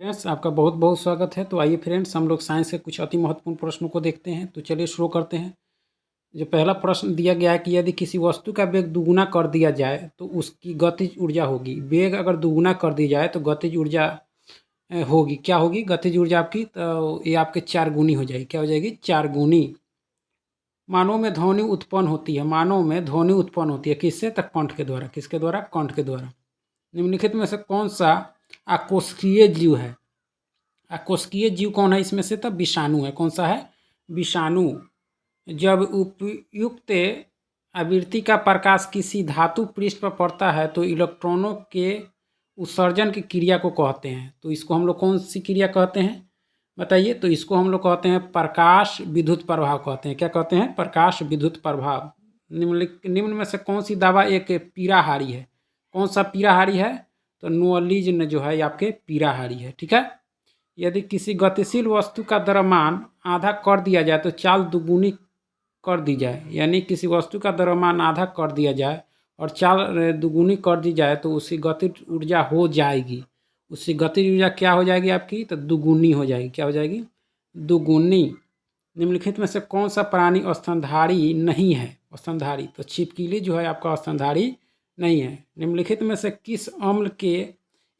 Friends आपका बहुत बहुत स्वागत है। तो आइए फ्रेंड्स, हम लोग साइंस के कुछ अति महत्वपूर्ण प्रश्नों को देखते हैं। तो चलिए शुरू करते हैं। जो पहला प्रश्न दिया गया है कि यदि किसी वस्तु का वेग दुगुना कर दिया जाए तो उसकी गतिज ऊर्जा होगी। वेग अगर दुगुना कर दी जाए तो गतिज ऊर्जा होगी। क्या होगी गतिज ऊर्जा आपकी? तो ये आपके 4 गुनी हो जाएगी। क्या हो जाएगी? 4 गुनी। मानव में ध्वनि उत्पन्न होती है। मानव में ध्वनि उत्पन्न होती है किससे? तक कंठ के द्वारा। किसके द्वारा? कंठ के द्वारा। निम्नलिखित में से कौन सा आकोशिकीय जीव है? आकोशिकीय जीव कौन है इसमें से? तब विषाणु है। कौन सा है? विषाणु। जब उपयुक्त आवृत्ति का प्रकाश किसी धातु पृष्ठ पर पड़ता है तो इलेक्ट्रॉनों के उत्सर्जन की क्रिया को कहते हैं। तो इसको हम लोग कौन सी क्रिया कहते हैं बताइए? तो इसको हम लोग कहते हैं प्रकाश विद्युत प्रभाव कहते हैं। क्या कहते हैं? प्रकाश विद्युत प्रभाव। निम्न में से कौन सी दवा एक पीराहारी है? कौन सा पीराहारी है? तो नोअलीज जो है ये आपके पीराहारी है। ठीक है। यदि किसी गतिशील वस्तु का द्रव्यमान आधा कर दिया जाए तो चाल दुगुनी कर दी जाए। यानी किसी वस्तु का द्रव्यमान आधा कर दिया जाए और चाल दुगुनी कर दी जाए तो उसकी गतिज ऊर्जा हो जाएगी। उसकी गतिज ऊर्जा क्या हो जाएगी आपकी? तो दुगुनी हो जाएगी। क्या हो जाएगी? दुगुनी। निम्नलिखित में से कौन सा प्राणी स्तनधारी नहीं है? स्तनधारी तो छिपकली जो है आपका स्तनधारी नहीं है। निम्नलिखित में से किस अम्ल के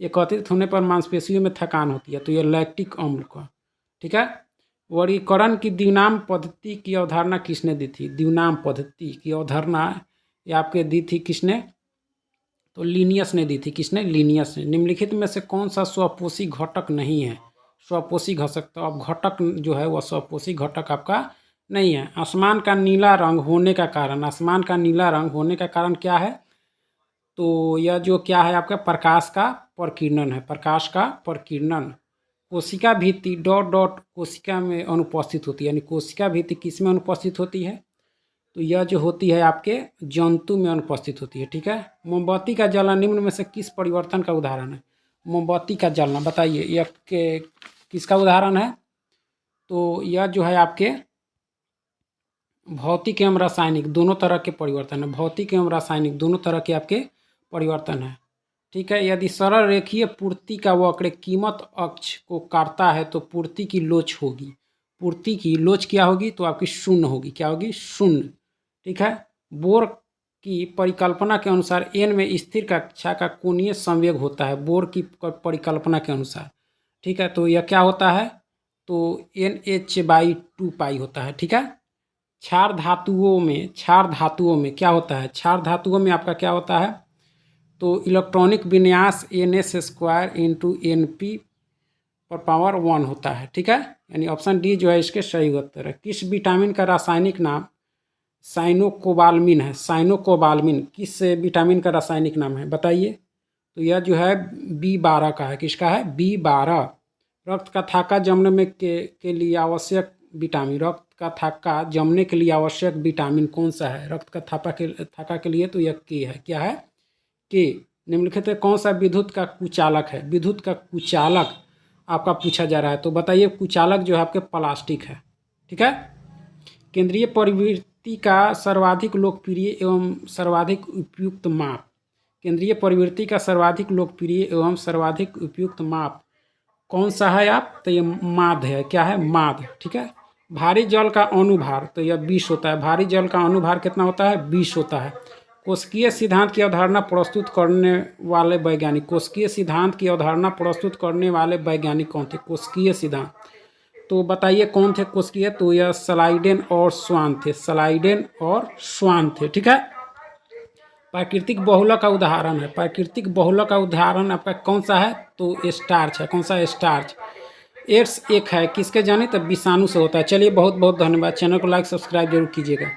एकत्रित होने पर मांसपेशियों में थकान होती है? तो ये लैक्टिक अम्ल का। ठीक है। वर्गीकरण की द्विनाम पद्धति की अवधारणा किसने दी थी? द्विनाम पद्धति की अवधारणा ये आपके दी थी किसने? तो लिनियस ने दी थी। किसने? लिनियस ने। निम्नलिखित में से कौन सा स्वपोषी घटक नहीं है? स्वपोषी घटक। तो अब घटक जो है वह स्वपोषी घटक आपका नहीं है। आसमान का नीला रंग होने का कारण, आसमान का नीला रंग होने का कारण क्या है? तो यह जो क्या है आपका? प्रकाश का प्रकीर्णन है। प्रकाश का प्रकीर्णन। कोशिका भित्ति डॉट डॉट कोशिका में अनुपस्थित होती है। यानी कोशिका भित्ति किस में अनुपस्थित होती है? तो यह जो होती है आपके जंतु में अनुपस्थित होती है। ठीक है। मोमबत्ती का जलना निम्न में से किस परिवर्तन का उदाहरण है? मोमबत्ती का जलना बताइए यह किसका उदाहरण है? तो यह जो है आपके भौतिक एवं रासायनिक दोनों तरह के परिवर्तन है। भौतिक एवं रासायनिक दोनों तरह के आपके परिवर्तन है। ठीक है। यदि सरल रेखीय पूर्ति का वक्र कीमत अक्ष को काटता है तो पूर्ति की लोच होगी। पूर्ति की लोच क्या होगी? तो आपकी शून्य होगी। क्या होगी? शून्य। ठीक है। बोर की परिकल्पना के अनुसार n में स्थिर कक्षा का कोणीय संवेग होता है। बोर की परिकल्पना के अनुसार। ठीक है। तो यह क्या होता है? तो NH/2 पाई होता है। ठीक है। क्षार धातुओं में क्या होता है? क्षार धातुओं में आपका क्या होता है? तो इलेक्ट्रॉनिक विन्यास NS² इंटू Np/1 होता है। ठीक है। यानी ऑप्शन डी जो है इसके सही उत्तर है। किस विटामिन का रासायनिक नाम साइनोकोबाल्मिन है? साइनोकोबाल्मिन किस विटामिन का रासायनिक नाम है बताइए? तो यह जो है B12 का है। किसका है? B12। रक्त का थाका जमने में के लिए आवश्यक विटामिन, रक्त का थाका जमने के लिए आवश्यक विटामिन कौन सा है? रक्त का थाका के लिए तो यह के है। क्या है? के। निम्नलिखित में कौन सा विद्युत का कुचालक है? विद्युत का कुचालक आपका पूछा जा रहा है। तो बताइए कुचालक जो है आपके प्लास्टिक है। ठीक है। केंद्रीय प्रवृत्ति का सर्वाधिक लोकप्रिय एवं सर्वाधिक उपयुक्त माप। केंद्रीय प्रवृत्ति का सर्वाधिक लोकप्रिय एवं सर्वाधिक उपयुक्त माप कौन सा है आप? तो ये माध्य है। क्या है? माध्य। ठीक है। भारी जल का अनुभार तो यह 20 होता है। भारी जल का अनुभार कितना होता है? 20 होता है। कोशिकीय सिद्धांत की अवधारणा प्रस्तुत करने वाले वैज्ञानिक, कोशिकीय सिद्धांत की अवधारणा प्रस्तुत करने वाले वैज्ञानिक कौन थे? कोशिकीय सिद्धांत तो बताइए कौन थे कोशिकीय? तो यह स्लाइडेन और स्वान थे। स्लाइडेन और स्वान थे। ठीक है। प्राकृतिक बहुलक का उदाहरण है। प्राकृतिक बहुलक का उदाहरण आपका कौन सा है? तो स्टार्च है। कौन सा? स्टार्च। एड्स एक है किसके जाने? तब विषाणु से होता है। चलिए बहुत बहुत धन्यवाद। चैनल को लाइक सब्सक्राइब जरूर कीजिएगा।